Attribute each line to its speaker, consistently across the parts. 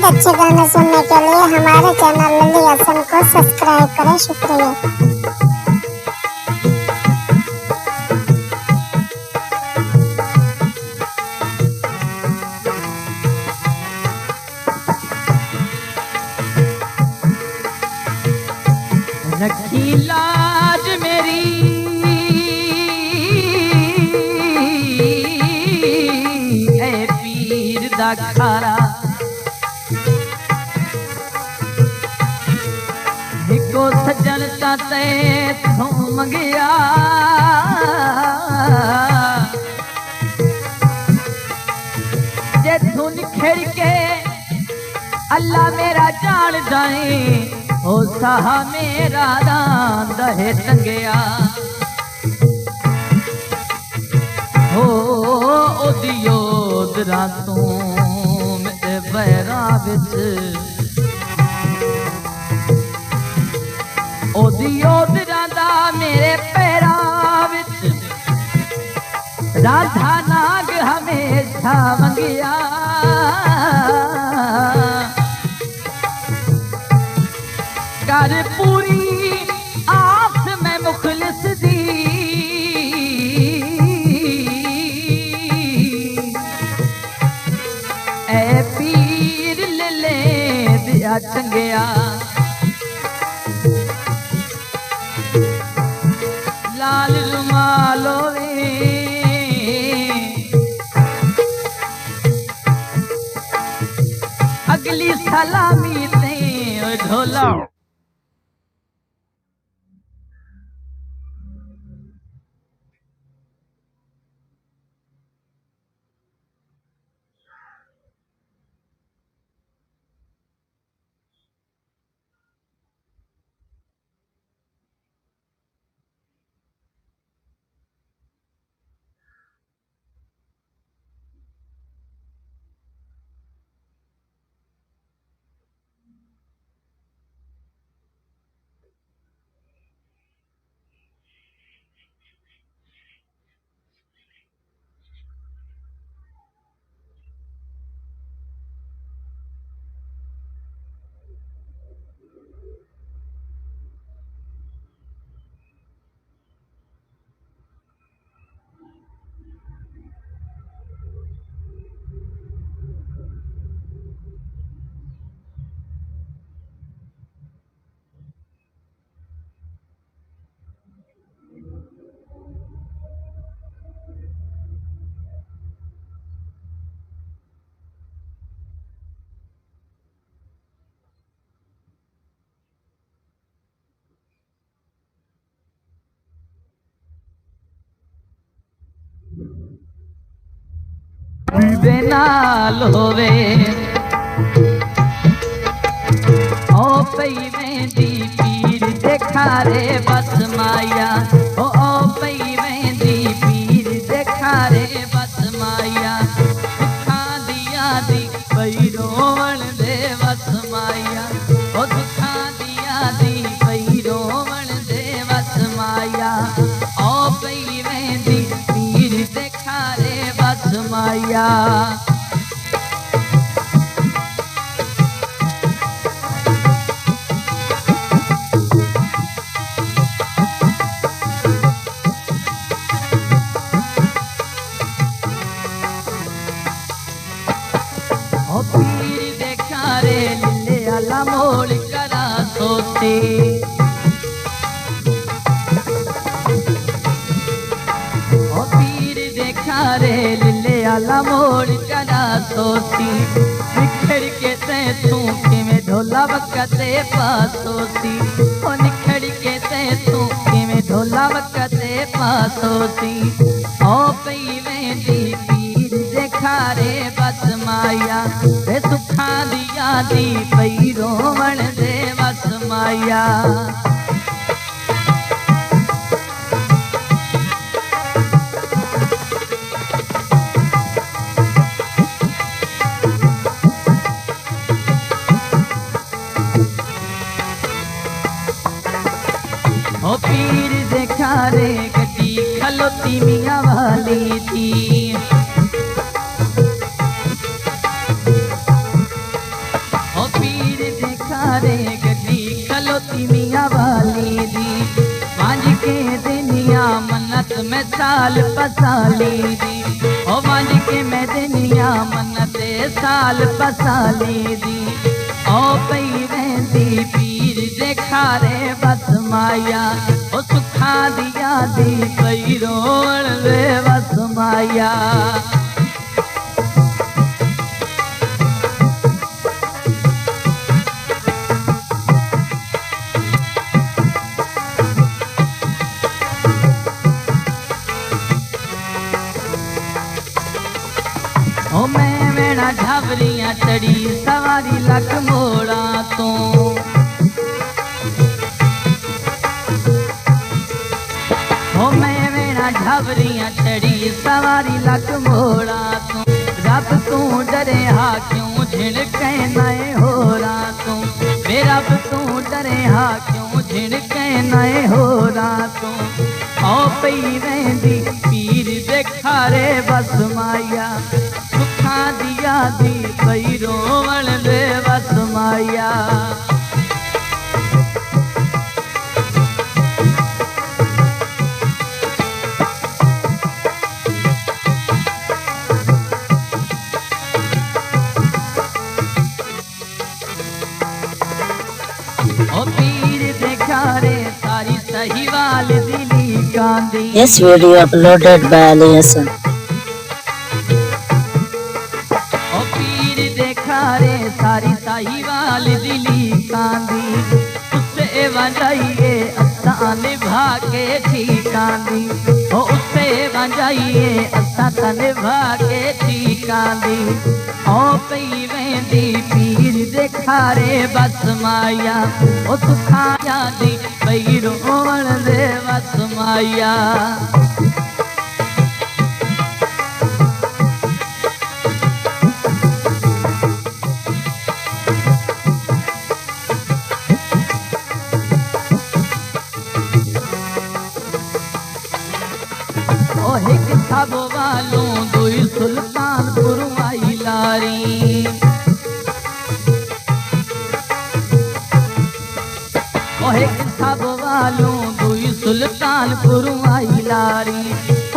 Speaker 1: मजीद अच्छे गाने सुनने के लिए हमारे चैनल लल्ली हसन को सब्सक्राइब करें। शुक्रिया।
Speaker 2: रखी लाज मेरी ए पीर दा खारा हिको सजन ताते थो मंगिया जे तू निखेड़ के अल्लाह मेरा जान जाए ओ साहा मेरा दान दहे टंगया हो ओदियोद रातों मेरे बैरा विच ओदियोद राधा मेरे पैरा विच राधा नाग हमेशा मंगिया कर पूरी आस में मुखलिस दी ए पीर ले दिया चंगिया लाल रुमालो वे अगली सलामी ते ढोला बेनाल होवे ओ पई वेंदी पीर देखा रे बस माया ओ पई वेंदी पीर देखा रे बस माया दुखां दिया दी पई रोवण दे बस माया ओ दुखां दिया दी पई रोवण दे बस माया ओ पई वेंदी पीर देखा रे बस माया पीर देखा रे लिले आला मोड़ करा सोते पीर देखा रे लिले आला मोड़ करा सोती निखड़ के ते तू किवें ढोला वकते पासोती ओ निखड़ के ते तू किवें ढोला वकते पासोती ओ पई वेंदी पीर देखा रे बस माया रे सुखा दिया दी पई रोवण दे बस माया ओ पीर देखा रे गड्डी खलोती मियां वाली थी रे गड्डी खलोती मियां वाली दी मांझ के दिनिया मन्नत में साल पसाली दी ओ मांझ के मैं दिनिया मन्नत साल पसाली दी ओ पई रहंदी पीर देखा रे बस माया ओ सुखा दिया दी पई रोवण रे बस माया ओ मैं वेणा झावरियां चढ़ी सवारी लख मोड़ा तो ओ मैं वेणा झावरियां चढ़ी सवारी लख मोड़ा तो रब तू डरे हा क्यों झिड़के नए हो रातों वे रब तू डरे हा क्यों झिड़के नए हो रातों ओ पई वेंदी पीर देखा रे बस माया सुखा दिया दी पई रोवण रे बस माया ओ पीर देखा रे सारी सहीवाल दिली कांदी
Speaker 3: This video uploaded by Ali Hassan.
Speaker 2: ओ पीर देखा रे सारी साहीवाल दिली कांदी उससे वंजाइए असा निभा के ठीकांदी ओ उससे वंजाइए असा निभा के ठीकांदी ओ पई वेंदी पीर देखा रे बस माया ओ सुखा दी पई रोवण रे बस माया ओ हिक थाबो वालों दुई सुल्तानपुर आई लारी ओ हिक थाबो वालों दुई सुल्तानपुर आई लारी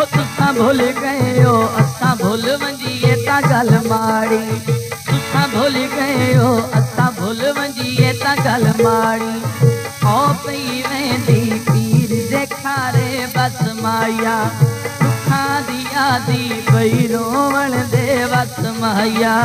Speaker 2: ओ तुसा भूल गए हो असा भूल वंजिए ता गल माड़ी तुसा भूल गए हो असा भूल वंजिए ता गल माड़ी ओ पई वेंदी पीर देखा रे बस माया सुखा दिया दी पई रोवण दे बस माया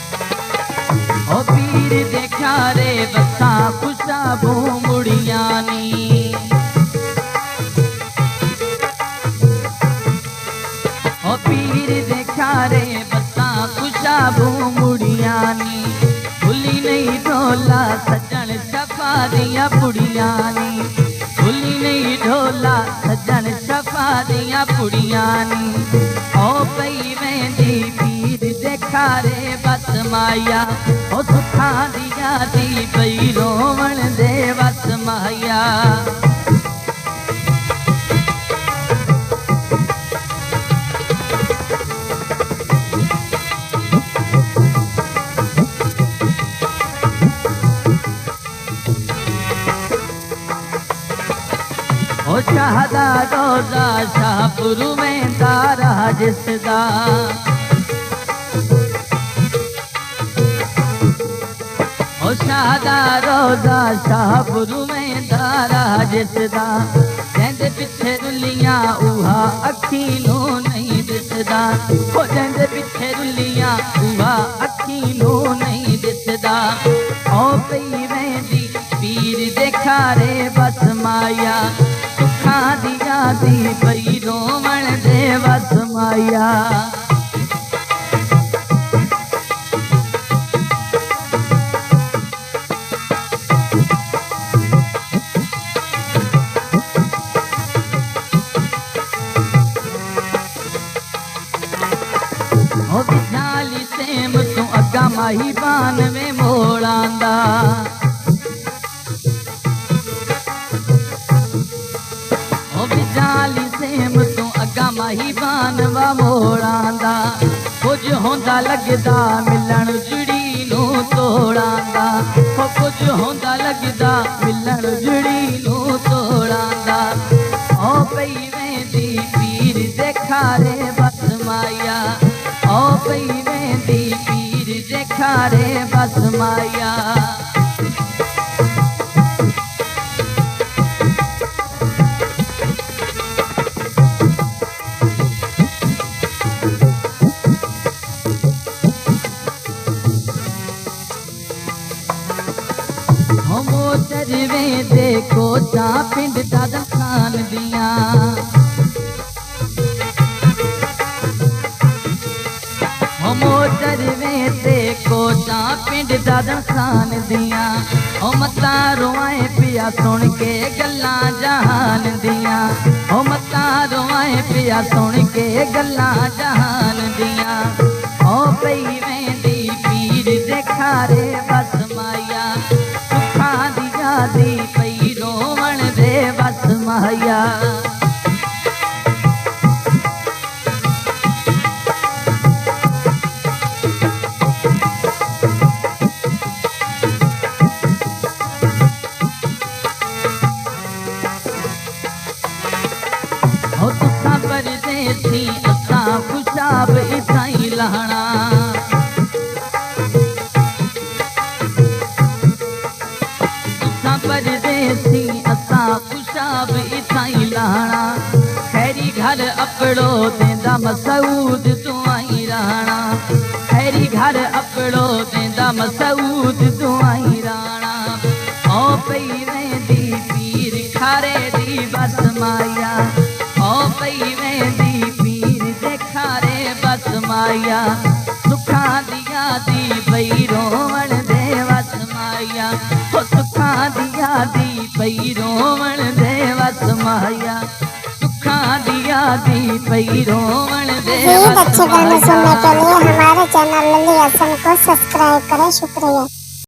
Speaker 2: ओ पीर देखा रे बसा खुशाबू मुड़ियानी ओ पीर देखा रे बसा खुशाबू मुड़ियानी भुली नहीं ढोला सजन शफा दिया पुड़ियानी भुली नहीं ढोला सजन शफा दिया पुड़ियानी ओ पई वेंदी पीर देखा रे बस माया ओ सुखा दिया दी पई रोवण दे बस माया ओ शाहदा रोजा शाहपुर में तारा जिसदा ओ शाहदा रोजा शाहपुर में तारा जिसदा जंदे पिछे रुलियां उहा अखी नो नहीं दिसदा ओ जंदे पिछे रुलियां उहा अखी नो नहीं दिसदा ओ पई वेंदी पीर देखा रे बस माया सुखा दिया दी पई रोवण दे बस माया ओ विचाली सेम तू अगा माही बान में मोड़ांदा ਜਹਾਨ ਵਾ ਮੋੜਾਂ ਦਾ ਕੁਝ ਹੁੰਦਾ ਲੱਗਦਾ ਮਿਲਣ ਜੁੜੀ ਨੂੰ ਤੋੜਾਂ ਦਾ ਕੁਝ ਹੁੰਦਾ ਲੱਗਦਾ ਮਿਲਣ ਜੁੜੀ ਨੂੰ ਤੋੜਾਂ ਦਾ ਓ ਪਈ ਵੇਂਦੀ ਪੀਰ ਦੇਖਾਰੇ ਬਸ ਮਾਇਆ ਓ ਪਈ ਵੇਂਦੀ ਪੀਰ ਦੇਖਾਰੇ ਬਸ ਮਾਇਆ मोटरवे देखो जा पिंड दादा खान दिया मोटरवे देखो जा पिंड दादा खान दिया मता रोए पिया सुन के गल्ला जहान दिया मता रोए पिया सुन के गल्ला जहान दिया ओ पई वेंदी पीर देखारे बस माया दी पई रोवण दे बस माया हो तुसा परदेसी असा खुशाब इथाई लहणा परदेसी असा खुशाब इथाई लाना खैरी घर अपड़ो देंदा मसूद तू आई राणा खैरी घर अपड़ो देंदा मसूद तू आई राणा ओ पई वेंदी पीर खारे दी बस माया ओ पई वेंदी पीर देखारे बस माया सुखा दिया दी पई रोवण दे बस माया सुखा दिया दी पई रोवण दे बस माया सुखा दिया दी पई रोवण दे
Speaker 1: अच्छे गाने सुनने के लिए हमारे चैनल लल्ली हसन को सब्सक्राइब करें। शुक्रिया।